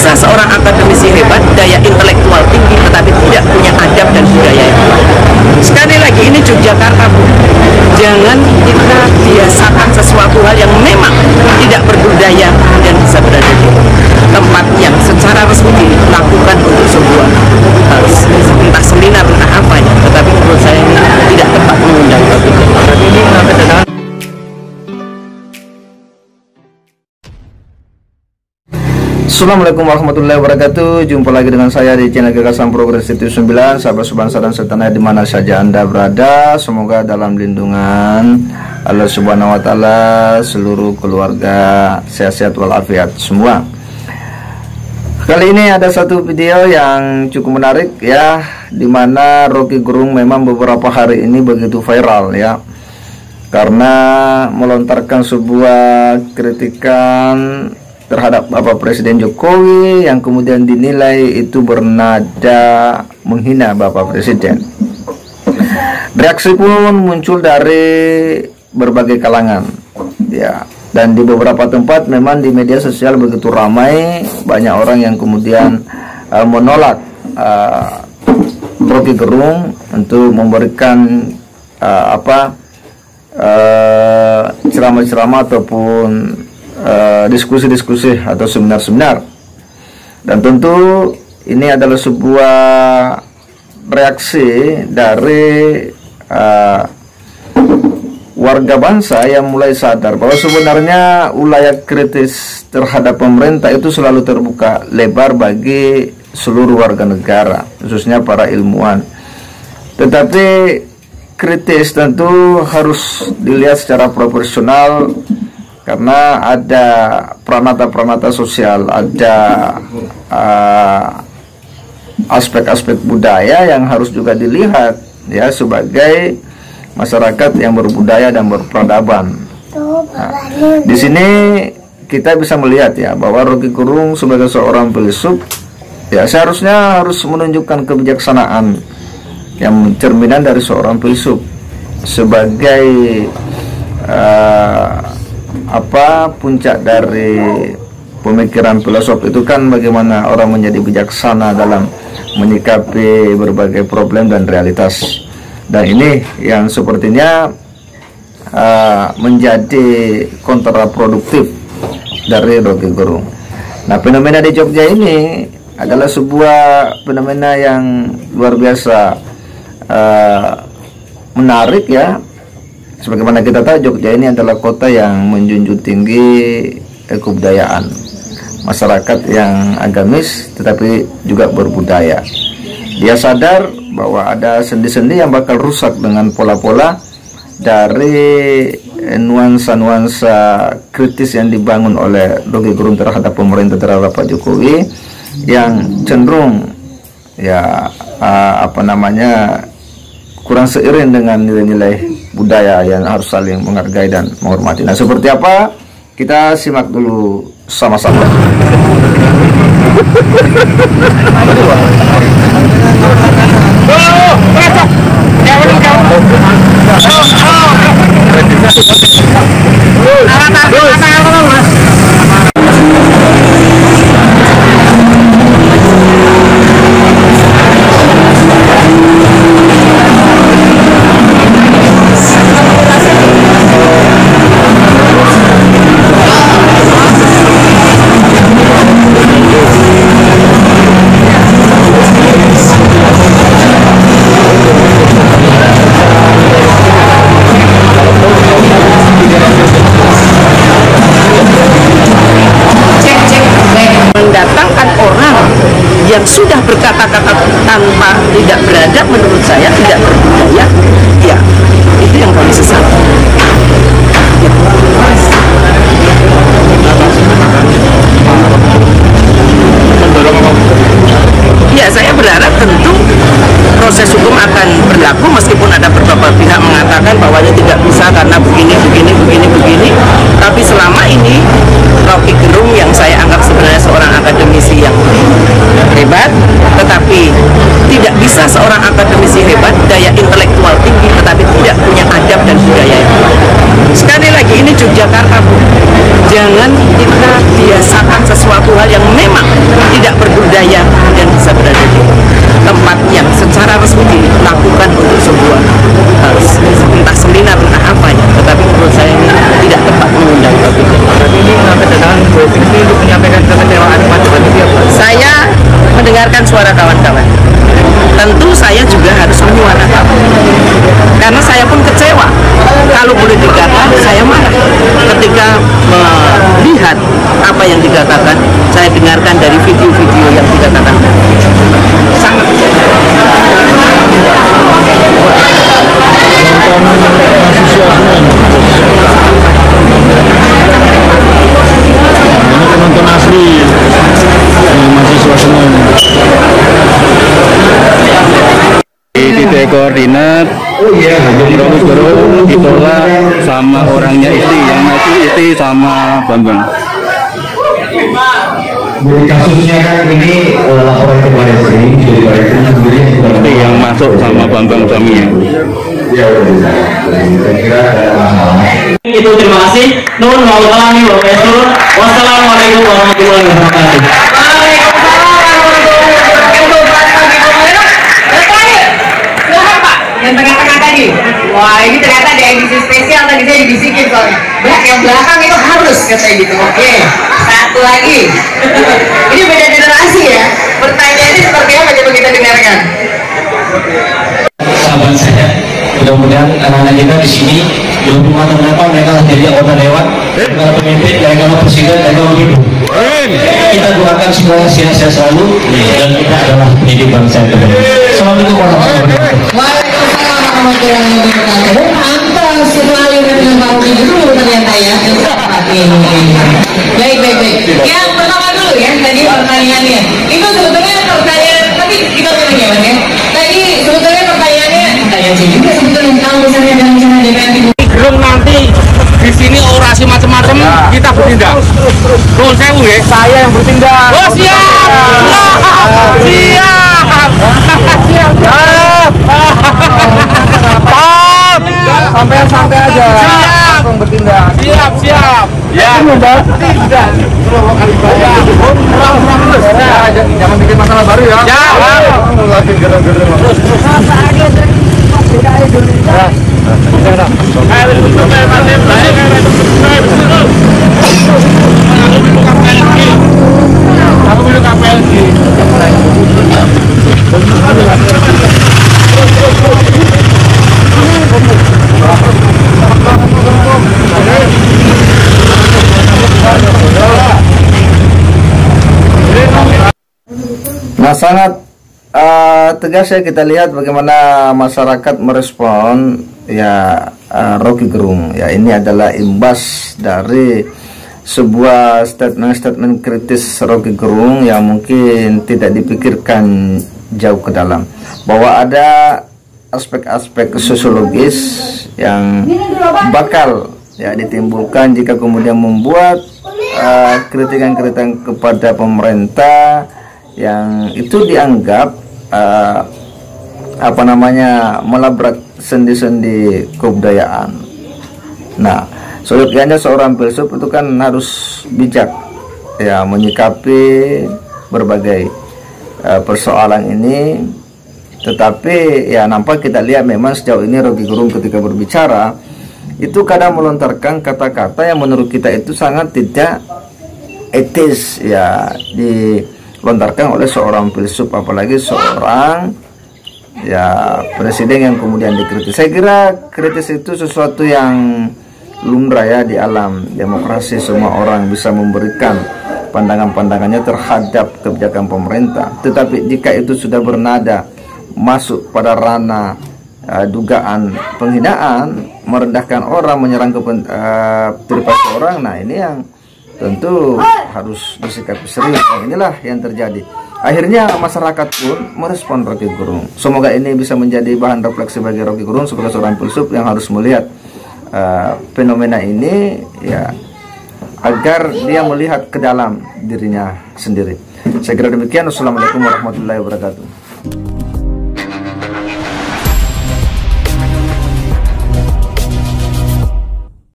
bisa seorang akademisi hebat, daya intelektual tinggi, tetapi tidak punya adab dan budaya yang baik. Sekali lagi, ini Yogyakarta, Bu. Jangan kita biasakan sesuatu hal yang memang tidak berbudaya dan bisa berada di tempat yang secara resmi dilakukan untuk sebuah entah seminar, entah apa ya. Tetapi menurut saya ini tidak tepat mengundang topik ini. Assalamualaikum warahmatullahi wabarakatuh. Jumpa lagi dengan saya di channel Gagasan Progres TV 9. Sahabat sebangsa dan setanah di mana saja Anda berada, semoga dalam lindungan Allah Subhanahu wa taala, seluruh keluarga sehat-sehat walafiat semua. Kali ini ada satu video yang cukup menarik ya, dimana Rocky Gerung memang beberapa hari ini begitu viral ya, karena melontarkan sebuah kritikan terhadap Bapak Presiden Jokowi yang kemudian dinilai itu bernada menghina Bapak Presiden. Reaksi pun muncul dari berbagai kalangan ya, dan di beberapa tempat memang di media sosial begitu ramai, banyak orang yang kemudian menolak Rocky Gerung untuk memberikan ceramah-ceramah ataupun diskusi-diskusi atau seminar-seminar. Dan tentu ini adalah sebuah reaksi dari warga bangsa yang mulai sadar bahwa sebenarnya wilayah kritis terhadap pemerintah itu selalu terbuka lebar bagi seluruh warga negara, khususnya para ilmuwan. Tetapi kritis tentu harus dilihat secara proporsional, karena ada pranata-pranata sosial, ada aspek-aspek budaya yang harus juga dilihat ya, sebagai masyarakat yang berbudaya dan berperadaban. Nah, di sini kita bisa melihat ya bahwa Rocky Gerung sebagai seorang filsuf ya seharusnya harus menunjukkan kebijaksanaan yang cerminan dari seorang filsuf sebagai puncak dari pemikiran filosof itu kan bagaimana orang menjadi bijaksana dalam menyikapi berbagai problem dan realitas. Dan ini yang sepertinya menjadi kontraproduktif dari Rocky Gerung. Nah, fenomena di Jogja ini adalah sebuah fenomena yang luar biasa menarik ya. Sebagaimana kita tahu, Jogja ini adalah kota yang menjunjung tinggi kebudayaan, masyarakat yang agamis tetapi juga berbudaya. Dia sadar bahwa ada sendi-sendi yang bakal rusak dengan pola-pola dari nuansa-nuansa kritis yang dibangun oleh Rocky Gerung terhadap pemerintah, terhadap Pak Jokowi, yang cenderung ya kurang seiring dengan nilai-nilai budaya yang harus saling menghargai dan menghormati. Nah, seperti apa? Kita simak dulu sama-sama. Yang sudah berkata-kata tanpa tidak beradab, menurut saya tidak berbudaya ya, itu yang kami sesali. Ya, saya berharap tentu proses hukum akan berlaku, meskipun ada beberapa pihak mengatakan bahwa ini tidak bisa karena begini. Tapi selama ini Rocky Gerung yang saya anggap sebenarnya seorang akademisi yang hebat, tetapi tidak bisa seorang akademisi hebat, daya intelektual tinggi, tetapi tidak punya adab dan budaya yang baik. Sekali lagi, ini Yogyakarta, Bu. Jangan kita biasakan sesuatu hal yang memang tidak mendengarkan suara kawan-kawan. Tentu saya juga harus menyuarakan, karena saya pun kecewa. Kalau boleh dikatakan, saya marah ketika melihat apa yang dikatakan. Saya dengarkan dari video-video yang dikatakan, sangat kecewa. Ini penonton asli mahasiswa semua. Di titik koordinat Rocky Gerung ditolak sama orangnya istri, yang mati istri sama Bambang. Jadi kasusnya kan ini laporan ke Baris Krim, jadi Baris Krim sendiri Seperti yang masuk sama Bambang suaminya. ya udah, saya kira ada masalah. Itu terima kasih. Nun wa'alaikum warahmatullahi wabarakatuh. Wassalamualaikum warahmatullahi wabarakatuh. Yang tengah-tengah tadi, wah ini ternyata ada edisi spesial tadi saya dibisikin soalnya. Yang belakang itu harus katanya gitu. Oke, satu lagi. Ini beda generasi ya. Pertanyaannya seperti apa coba kita dengarkan. Sahabat saya, mudah-mudahan anak-anak kita di sini belum kenapa mereka jadi anggota dewan, mereka pemimpin, mereka presiden, mereka pemimpin. Kita doakan semoga sehat-sehat selalu dan kita adalah pendidik bangsa yang terbaik. Assalamualaikum warahmatullahi wabarakatuh. Waalaikumsalam warahmatullahi wabarakatuh. Pantas sekali dengan Pak Rocky dulu ternyata ya. Baik. Yang pertama dulu ya, tadi pertanyaannya. Itu sebetulnya pertanyaan, tapi kita bilang ya Mas ya. Tadi sebetulnya pertanyaannya, pertanyaan sih juga sebetulnya kalau misalnya ada misalnya DPR Gerung nanti di sini orasi macam-macam, kita bertindak. Nuwun sewu ya. Saya yang bertindak. Oh siap. Sampai santai aja. Langsung bertindak. Siap. Ya. Tidak. Jangan bikin masalah baru ya. Nah, sangat tegas ya kita lihat bagaimana masyarakat merespon ya Rocky Gerung. Ya, ini adalah imbas dari sebuah statement kritis Rocky Gerung yang mungkin tidak dipikirkan jauh ke dalam, bahwa ada aspek-aspek sosiologis yang bakal ya ditimbulkan jika kemudian membuat kritikan-kritikan kepada pemerintah yang itu dianggap melabrak sendi-sendi kebudayaan. Nah, solusinya seorang filsuf itu kan harus bijak ya menyikapi berbagai persoalan ini. Tetapi ya nampak kita lihat memang sejauh ini Rocky Gerung ketika berbicara itu kadang melontarkan kata-kata yang menurut kita itu sangat tidak etis ya dilontarkan oleh seorang filsuf, apalagi seorang ya presiden yang kemudian dikritis. Saya kira kritis itu sesuatu yang lumrah ya di alam demokrasi. Semua orang bisa memberikan pandangan-pandangannya terhadap kebijakan pemerintah. Tetapi jika itu sudah bernada masuk pada ranah dugaan penghinaan, merendahkan orang, menyerang privasi orang, nah ini yang tentu harus bersikap serius. Nah, inilah yang terjadi. Akhirnya masyarakat pun merespon Rocky Gerung. Semoga ini bisa menjadi bahan refleksi bagi Rocky Gerung sebagai seorang filsuf yang harus melihat fenomena ini ya, agar dia melihat ke dalam dirinya sendiri. Saya kira demikian. Wassalamualaikum warahmatullahi wabarakatuh.